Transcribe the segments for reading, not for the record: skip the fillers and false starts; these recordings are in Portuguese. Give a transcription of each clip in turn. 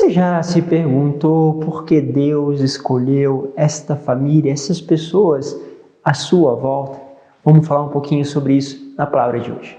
Você já se perguntou por que Deus escolheu esta família, essas pessoas à sua volta? Vamos falar um pouquinho sobre isso na palavra de hoje.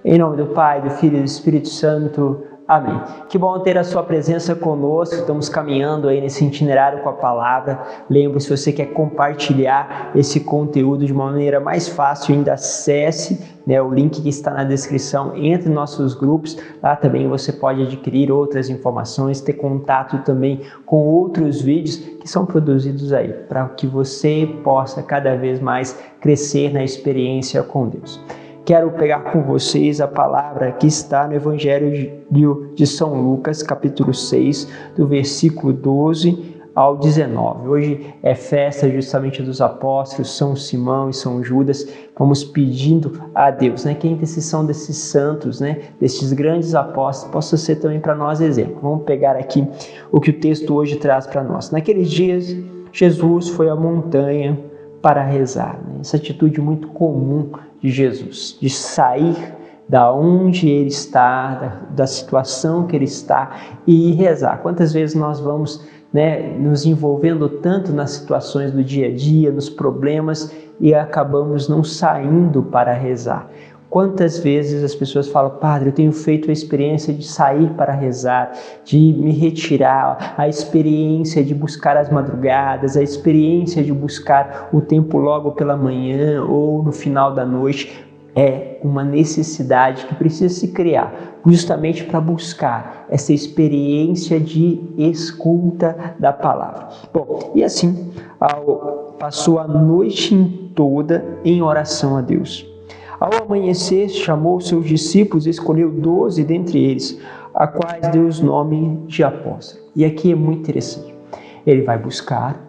Em nome do Pai, do Filho e do Espírito Santo. Amém. Que bom ter a sua presença conosco. Estamos caminhando aí nesse itinerário com a palavra. Lembre, se você quer compartilhar esse conteúdo de uma maneira mais fácil, ainda acesse o link que está na descrição, entre nossos grupos. Lá também você pode adquirir outras informações, ter contato também com outros vídeos que são produzidos aí, para que você possa cada vez mais crescer na experiência com Deus. Quero pegar com vocês a palavra que está no Evangelho de São Lucas, capítulo 6, do versículo 12 ao 19. Hoje é festa justamente dos apóstolos, São Simão e São Judas. Vamos pedindo a Deus, que a intercessão desses santos, desses grandes apóstolos, possa ser também para nós exemplo. Vamos pegar aqui o que o texto hoje traz para nós. Naqueles dias, Jesus foi à montanha para rezar. Essa atitude muito comum de Jesus, de sair da onde ele está, da situação que ele está e ir rezar. Quantas vezes nós vamos nos envolvendo tanto nas situações do dia a dia, nos problemas, e acabamos não saindo para rezar? Quantas vezes as pessoas falam: Padre, eu tenho feito a experiência de sair para rezar, de me retirar, a experiência de buscar as madrugadas, a experiência de buscar o tempo logo pela manhã ou no final da noite. É uma necessidade que precisa se criar, justamente para buscar essa experiência de escuta da palavra. Bom, e assim, passou a noite toda em oração a Deus. Ao amanhecer, chamou seus discípulos e escolheu 12 dentre eles, a quais deu os nomes de apóstolos. E aqui é muito interessante. Ele vai buscar,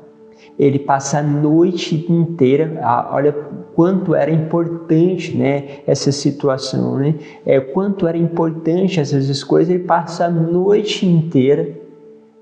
ele passa a noite inteira. Olha quanto era importante essa situação, quanto era importante essas escolhas. Ele passa a noite inteira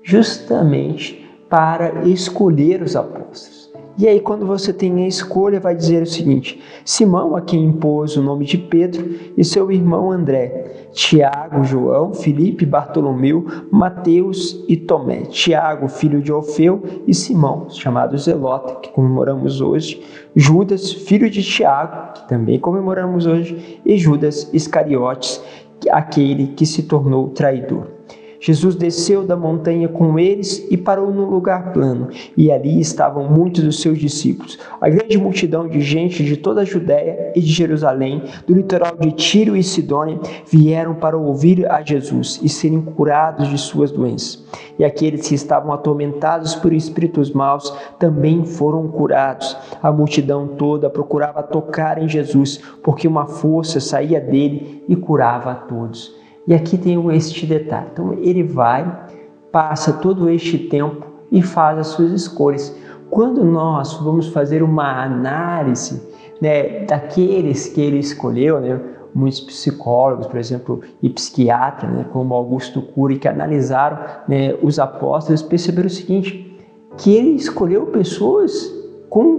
justamente para escolher os apóstolos. E aí, quando você tem a escolha, vai dizer o seguinte: Simão, a quem impôs o nome de Pedro, e seu irmão André, Tiago, João, Filipe, Bartolomeu, Mateus e Tomé, Tiago, filho de Alfeu, e Simão, chamado Zelota, que comemoramos hoje, Judas, filho de Tiago, que também comemoramos hoje, e Judas Iscariotes, aquele que se tornou traidor. Jesus desceu da montanha com eles e parou num lugar plano, e ali estavam muitos dos seus discípulos. A grande multidão de gente de toda a Judéia e de Jerusalém, do litoral de Tiro e Sidônia, vieram para ouvir a Jesus e serem curados de suas doenças. E aqueles que estavam atormentados por espíritos maus também foram curados. A multidão toda procurava tocar em Jesus, porque uma força saía dele e curava a todos. E aqui tem este detalhe. Então ele vai, passa todo este tempo e faz as suas escolhas. Quando nós vamos fazer uma análise daqueles que ele escolheu, muitos psicólogos, por exemplo, e psiquiatras, como Augusto Cury, que analisaram os apóstolos, perceberam o seguinte: que ele escolheu pessoas com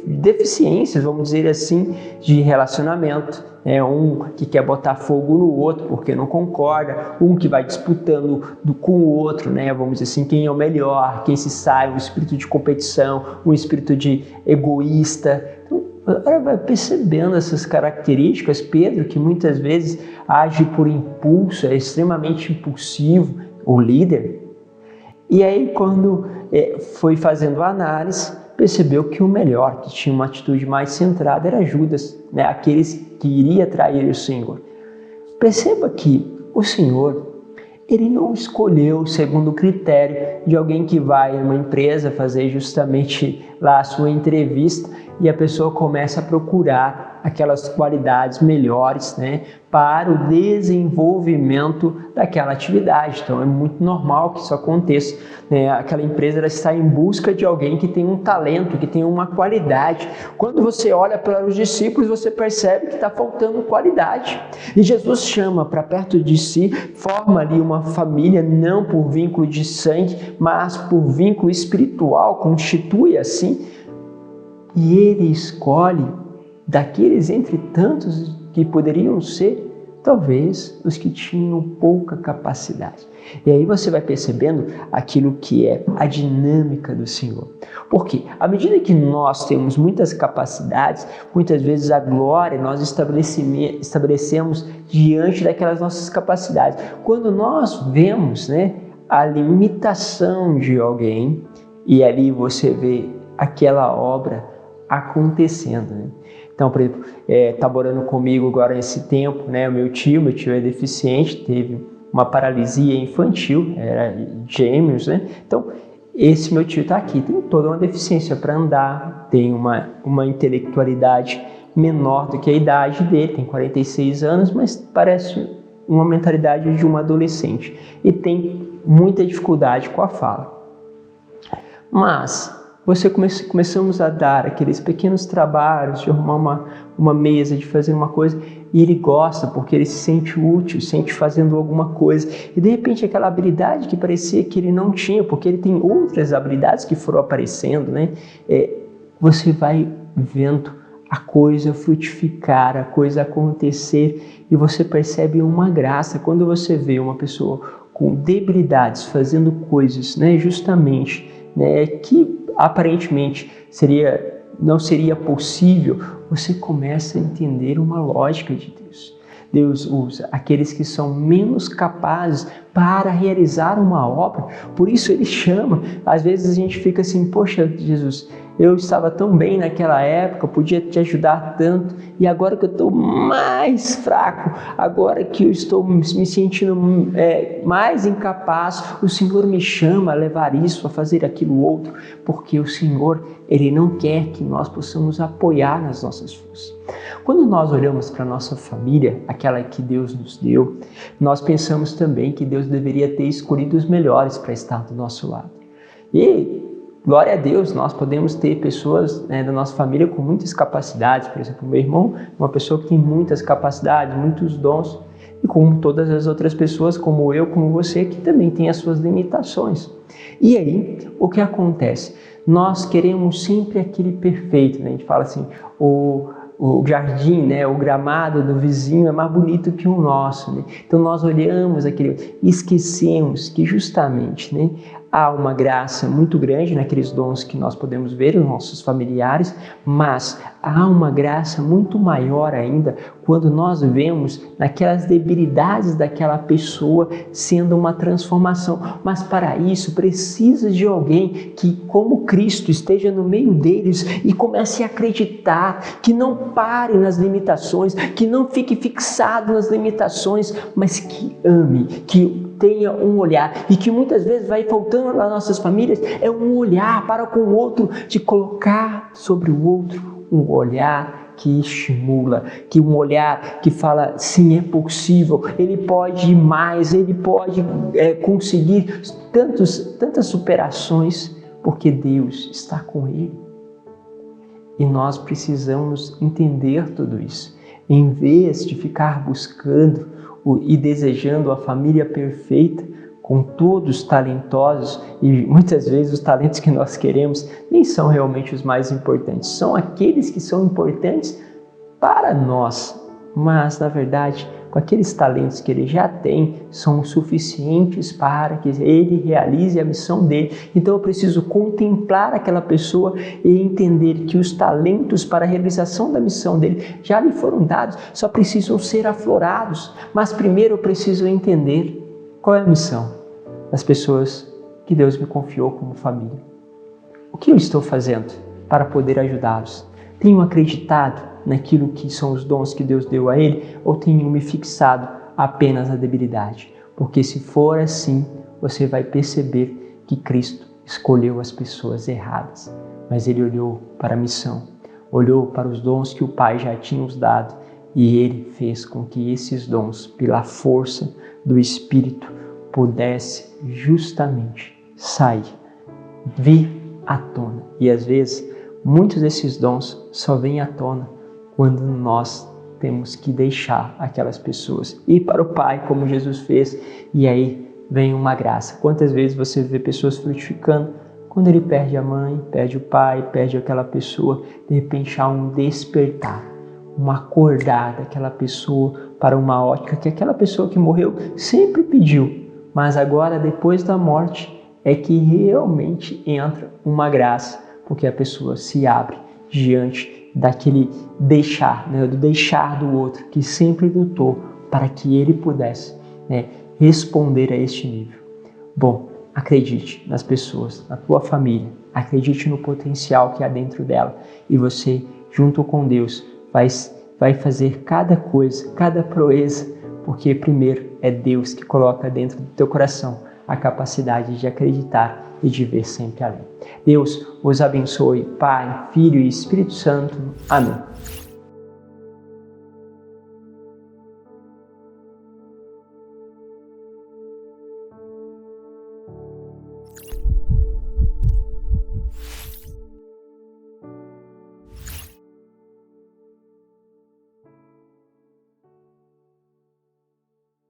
deficiências, vamos dizer assim, de relacionamento. Um que quer botar fogo no outro porque não concorda, um que vai disputando com o outro, vamos dizer assim, quem é o melhor, quem se sai, um espírito de competição, um espírito de egoísta. Então, agora vai percebendo essas características. Pedro, que muitas vezes age por impulso, é extremamente impulsivo, o líder. E aí, quando foi fazendo a análise, percebeu que o melhor, que tinha uma atitude mais centrada, era Judas, aqueles que iria trair o Senhor. Perceba que o Senhor, ele não escolheu segundo o critério de alguém que vai numa empresa fazer justamente lá a sua entrevista e a pessoa começa a procurar aquelas qualidades melhores, né, para o desenvolvimento daquela atividade. Então é muito normal que isso aconteça, né? Aquela empresa ela está em busca de alguém que tem um talento, que tem uma qualidade. Quando você olha para os discípulos, você percebe que está faltando qualidade. E Jesus chama para perto de si, forma ali uma família, não por vínculo de sangue, mas por vínculo espiritual, constitui assim. E ele escolhe daqueles entre tantos que poderiam ser, talvez, os que tinham pouca capacidade. E aí você vai percebendo aquilo que é a dinâmica do Senhor. Porque à medida que nós temos muitas capacidades, muitas vezes a glória nós estabelecemos diante daquelas nossas capacidades. Quando nós vemos, né, a limitação de alguém, e ali você vê aquela obra acontecendo, né? Então, por exemplo, tá morando comigo agora nesse tempo, né? Meu tio é deficiente, teve uma paralisia infantil, era gêmeos, né? Então, esse meu tio está aqui, tem toda uma deficiência para andar, tem uma intelectualidade menor do que a idade dele, tem 46 anos, mas parece uma mentalidade de um adolescente e tem muita dificuldade com a fala. Mas começamos a dar aqueles pequenos trabalhos de arrumar uma mesa, de fazer uma coisa, e ele gosta porque ele se sente útil, sente fazendo alguma coisa. E de repente aquela habilidade que parecia que ele não tinha, porque ele tem outras habilidades que foram aparecendo, né? Você vai vendo a coisa frutificar, a coisa acontecer, e você percebe uma graça quando você vê uma pessoa com debilidades fazendo coisas, né, justamente, né, que aparentemente não seria possível. Você começa a entender uma lógica de Deus. Deus usa aqueles que são menos capazes para realizar uma obra. Por isso ele chama. Às vezes a gente fica assim, poxa, Jesus, eu estava tão bem naquela época, podia te ajudar tanto, e agora que eu estou mais fraco, agora que eu estou me sentindo mais incapaz, o Senhor me chama a levar isso, a fazer aquilo outro, porque o Senhor, Ele não quer que nós possamos apoiar nas nossas forças. Quando nós olhamos para a nossa família, aquela que Deus nos deu, nós pensamos também que Deus deveria ter escolhido os melhores para estar do nosso lado. E glória a Deus, nós podemos ter pessoas, né, da nossa família com muitas capacidades. Por exemplo, meu irmão é uma pessoa que tem muitas capacidades, muitos dons, e como todas as outras pessoas, como eu, como você, que também tem as suas limitações. E aí, o que acontece? Nós queremos sempre aquele perfeito, né? A gente fala assim, o jardim, né, o gramado do vizinho é mais bonito que o nosso, né? Então nós olhamos aquele e esquecemos que justamente, né, há uma graça muito grande naqueles dons que nós podemos ver nos nossos familiares, mas há uma graça muito maior ainda quando nós vemos naquelas debilidades daquela pessoa sendo uma transformação. Mas para isso precisa de alguém que, como Cristo, esteja no meio deles e comece a acreditar, que não pare nas limitações, que não fique fixado nas limitações, mas que ame, que tenha um olhar, e que muitas vezes vai faltando nas nossas famílias, é um olhar para com o outro, de colocar sobre o outro um olhar que estimula, que um olhar que fala, sim, é possível, ele pode ir mais, ele pode conseguir tantas superações, porque Deus está com ele. E nós precisamos entender tudo isso, em vez de ficar buscando e desejando a família perfeita, com todos talentosos, e muitas vezes os talentos que nós queremos nem são realmente os mais importantes, são aqueles que são importantes para nós, mas na verdade, com aqueles talentos que ele já tem, são suficientes para que ele realize a missão dele. Então eu preciso contemplar aquela pessoa e entender que os talentos para a realização da missão dele já lhe foram dados, só precisam ser aflorados. Mas primeiro eu preciso entender qual é a missão das pessoas que Deus me confiou como família. O que eu estou fazendo para poder ajudá-los? Tenho acreditado naquilo que são os dons que Deus deu a ele, ou tenho me fixado apenas na debilidade? Porque se for assim, você vai perceber que Cristo escolheu as pessoas erradas, mas ele olhou para a missão, olhou para os dons que o Pai já tinha nos dado e ele fez com que esses dons, pela força do Espírito, pudesse justamente sair, vir à tona. E às vezes, muitos desses dons só vêm à tona quando nós temos que deixar aquelas pessoas ir para o Pai, como Jesus fez, e aí vem uma graça. Quantas vezes você vê pessoas frutificando quando ele perde a mãe, perde o pai, perde aquela pessoa, de repente há um despertar, uma acordar daquela pessoa para uma ótica que aquela pessoa que morreu sempre pediu, mas agora depois da morte é que realmente entra uma graça, porque a pessoa se abre diante daquele deixar, do deixar do outro, que sempre lutou para que ele pudesse responder a este nível. Bom, acredite nas pessoas, na tua família, acredite no potencial que há dentro dela e você, junto com Deus, vai fazer cada coisa, cada proeza, porque primeiro é Deus que coloca dentro do teu coração a capacidade de acreditar e de ver sempre além. Deus os abençoe, Pai, Filho e Espírito Santo. Amém.